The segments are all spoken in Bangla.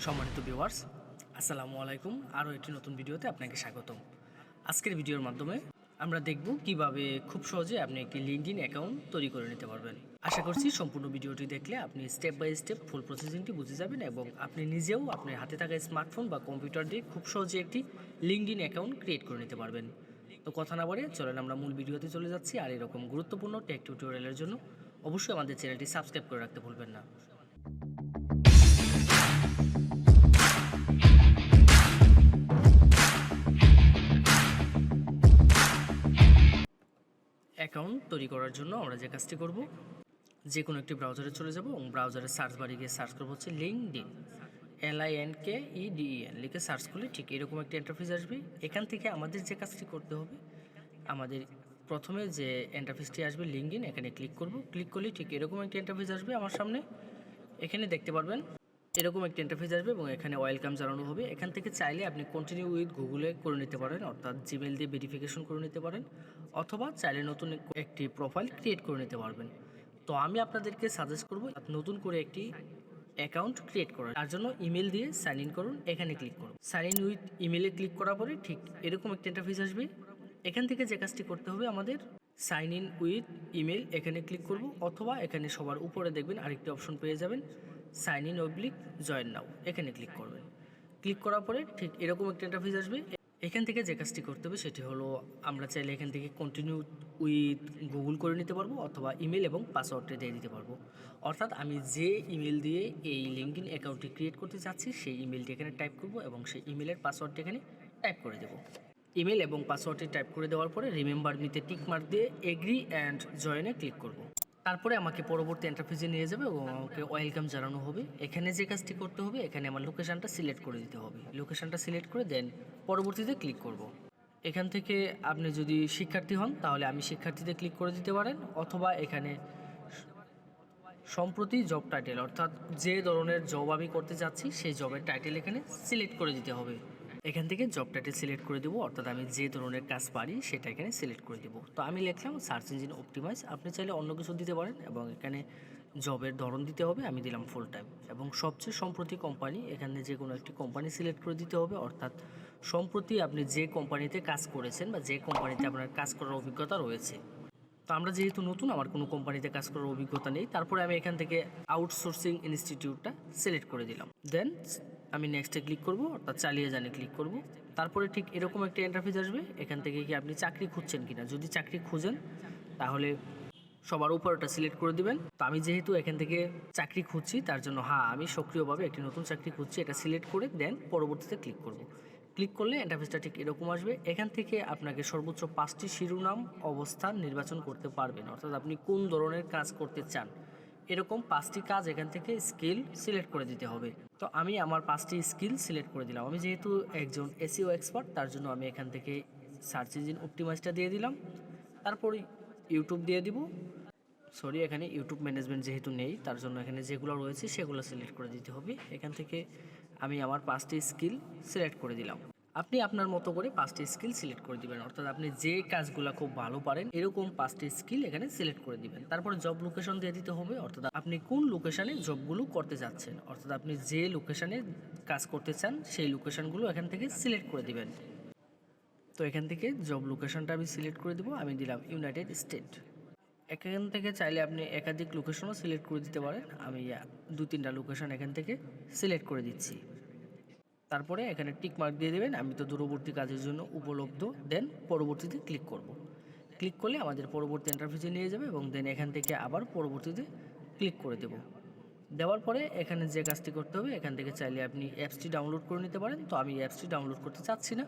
সম্মানিত ভিউয়ার্স, আসসালামু আলাইকুম। আরও একটি নতুন ভিডিওতে আপনাকে স্বাগতম। আজকের ভিডিওর মাধ্যমে আমরা দেখব কিভাবে খুব সহজে আপনি একটি লিঙ্কডইন অ্যাকাউন্ট তৈরি করে নিতে পারবেন। আশা করছি সম্পূর্ণ ভিডিওটি দেখলে আপনি স্টেপ বাই স্টেপ ফুল প্রসেসিংটি বুঝে যাবেন এবং আপনি নিজেও আপনার হাতে থাকা স্মার্টফোন বা কম্পিউটার দিয়ে খুব সহজে একটি লিঙ্কডইন অ্যাকাউন্ট ক্রিয়েট করে নিতে পারবেন। তো কথা না বাড়িয়ে চলেন আমরা মূল ভিডিওতে চলে যাচ্ছি। আর এরকম গুরুত্বপূর্ণ টেক টিউটোরিয়ালের জন্য অবশ্যই আমাদের চ্যানেলটি সাবস্ক্রাইব করে রাখতে ভুলবেন না। অ্যাকাউন্ট তৈরি করার জন্য আমরা যে কাজটি করব, যে কোনো একটি ব্রাউজারে চলে যাব এবং ব্রাউজারের সার্চ বারে গিয়ে সার্চ করবো হচ্ছে লিঙ্কডইন, LINKEDIN লিখে সার্চ করলে ঠিক এরকম একটি ইন্টারফেস আসবে। এখান থেকে আমাদের যে কাজটি করতে হবে, আমাদের প্রথমে যে ইন্টারফেসটি আসবে লিঙ্কডইন, এখানে ক্লিক করব। ক্লিক করলে ঠিক এরকম একটি ইন্টারফেস আসবে আমার সামনে। এখানে দেখতে পারবেন এরকম একটি ইন্টারফেস আসবে এবং এখানে ওয়েলকাম জানানো হবে। এখান থেকে চাইলে আপনি কন্টিনিউ উইথ গুগলে করে নিতে পারেন, অর্থাৎ জিমেল দিয়ে ভেরিফিকেশন করে নিতে পারেন, অথবা চাইলে নতুন একটি প্রোফাইল ক্রিয়েট করে নিতে পারবেন। তো আমি আপনাদেরকে সাজেস্ট করব নতুন করে একটি অ্যাকাউন্ট ক্রিয়েট করার। তার জন্য ইমেল দিয়ে সাইন ইন করুন, এখানে ক্লিক করুন। সাইন ইন উইথ ইমেলে ক্লিক করার পরে ঠিক এরকম একটি ইন্টারফেস আসবে। এখান থেকে যে কাজটি করতে হবে আমাদের, সাইন ইন উইথ ইমেল এখানে ক্লিক করব, অথবা এখানে সবার উপরে দেখবেন আরেকটি অপশন পেয়ে যাবেন, সাইন ইন অবলিক জয়েন নাও, এখানে ক্লিক করবেন। ক্লিক করার পরে ঠিক এরকম একটা ইন্টারফেস আসবে। এখান থেকে যে কাজটি করতে হবে সেটি হলো, আমরা চাইলে এখান থেকে কন্টিনিউ উইথ গুগল করে নিতে পারবো, অথবা ইমেল এবং পাসওয়ার্ডটা দিয়ে দিতে পারবো। অর্থাৎ আমি যে ইমেল দিয়ে এই লিঙ্কডইন অ্যাকাউন্টটি ক্রিয়েট করতে চাচ্ছি সেই ইমেলটি এখানে টাইপ করব এবং সেই ইমেলের পাসওয়ার্ডটি এখানে টাইপ করে দেবো। ইমেল এবং পাসওয়ার্ডটি টাইপ করে দেওয়ার পরে রিমেম্বার মিতে টিক মার্ক দিয়ে এগ্রি অ্যান্ড জয়েনে ক্লিক করব। তারপরে আমাকে পরবর্তী ইন্টারফেসে নিয়ে যাবে এবং আমাকে ওয়েলকাম জানানো হবে। এখানে যে কাজটি করতে হবে, এখানে আমার লোকেশানটা সিলেক্ট করে দিতে হবে। লোকেশানটা সিলেক্ট করে দেন পরবর্তীতে ক্লিক করব। এখান থেকে আপনি যদি শিক্ষার্থী হন তাহলে আমি শিক্ষার্থীতে ক্লিক করে দিতে পারেন, অথবা এখানে সম্প্রতি জব টাইটেল, অর্থাৎ যে ধরনের জব আমি করতে চাচ্ছি সেই জবের টাইটেল এখানে সিলেক্ট করে দিতে হবে। এখান থেকে জব টাইটেল সিলেক্ট করে দেবো, অর্থাৎ আমি যে ধরনের কাজ পারি সেটা এখানে সিলেক্ট করে দেবো। তো আমি লিখলাম সার্চ ইঞ্জিন অপটিমাইজ। আপনি চাইলে অন্য কিছু দিতে পারেন এবং এখানে জবের ধরন দিতে হবে, আমি দিলাম ফুল টাইম। এবং সবচেয়ে সম্প্রতি কোম্পানি, এখানে যে কোনো একটি কোম্পানি সিলেক্ট করে দিতে হবে, অর্থাৎ সম্প্রতি আপনি যে কোম্পানিতে কাজ করেছেন বা যে কোম্পানিতে আপনার কাজ করার অভিজ্ঞতা রয়েছে। তো আমরা যেহেতু নতুন, আমার কোনো কোম্পানিতে কাজ করার অভিজ্ঞতা নেই, তারপরে আমি এখান থেকে আউটসোর্সিং ইনস্টিটিউটটা সিলেক্ট করে দিলাম। দেন আমি নেক্সটে ক্লিক করব, অর্থাৎ চালিয়ে জানে ক্লিক করব। তারপরে ঠিক এরকম একটা ইন্টারফেস আসবে। এখান থেকে কি আপনি চাকরি খুঁজছেন কিনা, যদি চাকরি খুঁজেন তাহলে সবার উপর ওটা সিলেক্ট করে দিবেন। তো আমি যেহেতু এখান থেকে চাকরি খুঁজছি তার জন্য হ্যাঁ, আমি সক্রিয়ভাবে একটি নতুন চাকরি খুঁজছি, এটা সিলেক্ট করে দেন পরবর্তীতে ক্লিক করব। ক্লিক করলে ইন্টারফেসটা ঠিক এরকম আসবে। এখান থেকে আপনাকে সর্বোচ্চ 5টি শিরোনাম অবস্থান নির্বাচন করতে পারবেন, অর্থাৎ আপনি কোন ধরনের কাজ করতে চান এরকম 5টি কাজ এখান থেকে স্কিল সিলেক্ট করে দিতে হবে। তো আমি আমার 5টি স্কিল সিলেক্ট করে দিলাম। আমি যেহেতু একজন এসইও এক্সপার্ট তার জন্য আমি এখান থেকে সার্চ ইঞ্জিন অপটিমাইজটা দিয়ে দিলাম। তারপর ইউটিউব দিয়ে দিব। এখানে ইউটিউব ম্যানেজমেন্ট যেহেতু নেই তার জন্য এখানে যেগুলো রয়েছে সেগুলো সিলেক্ট করে দিতে হবে। এখান থেকে আমি আমার 5টি স্কিল সিলেক্ট করে দিলাম। আপনি আপনার মতো করে 5টি স্কিল সিলেক্ট করে দিবেন, অর্থাৎ আপনি যে কাজগুলো খুব ভালো পারেন এরকম 5টি স্কিল এখানে সিলেক্ট করে দিবেন। তারপরে জব লোকেশন দিয়ে দিতে হবে, অর্থাৎ আপনি কোন লোকেশনে জবগুলো করতে যাচ্ছেন, অর্থাৎ আপনি যে লোকেশনে কাজ করতে চান সেই লোকেশনগুলো এখান থেকে সিলেক্ট করে দিবেন। তো এখান থেকে জব লোকেশনটা আমি সিলেক্ট করে দিব, আমি দিলাম ইউনাইটেড স্টেট। এখান থেকে চাইলে আপনি একাধিক লোকেশনও সিলেক্ট করে দিতে পারেন। আমি 2-3টা লোকেশন এখান থেকে সিলেক্ট করে দিচ্ছি। তারপরে এখানে টিক মার্ক দিয়ে দেবেন, আমি তো দূরবর্তী কাজের জন্য উপলব্ধ। দেন পরবর্তীতে ক্লিক করব। ক্লিক করলে আমাদের পরবর্তী ইন্টারফেসে নিয়ে যাবে এবং দেন এখান থেকে আবার পরবর্তীতে ক্লিক করে দেব। দেওয়ার পরে এখানে যে কাজটি করতে হবে, এখান থেকে চাইলে আপনি অ্যাপসটি ডাউনলোড করে নিতে পারেন। তো আমি অ্যাপসটি ডাউনলোড করতে চাচ্ছি না।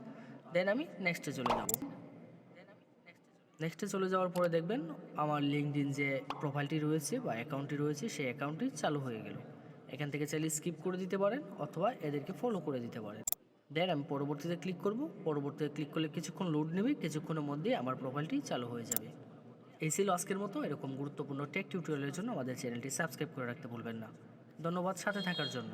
দেন আমি নেক্সটে চলে যাব। নেক্সটে চলে যাওয়ার পরে দেখবেন আমার লিঙ্কডইন যে প্রোফাইলটি রয়েছে বা অ্যাকাউন্টটি রয়েছে সেই অ্যাকাউন্টটি চালু হয়ে গেল। এখান থেকে চাইলে স্কিপ করে দিতে পারেন অথবা এদেরকে ফলো করে দিতে পারেন। দেন আমি পরবর্তীতে ক্লিক করব। পরবর্তীতে ক্লিক করলে কিছুক্ষণ লোড নেবে, কিছুক্ষণের মধ্যে আমার প্রোফাইলটি চালু হয়ে যাবে। এই ছিল আজকের মতো। এরকম গুরুত্বপূর্ণ টেক টিউটোরিয়ালের জন্য আমাদের চ্যানেলটি সাবস্ক্রাইব করে রাখতে ভুলবেন না। ধন্যবাদ সাথে থাকার জন্য।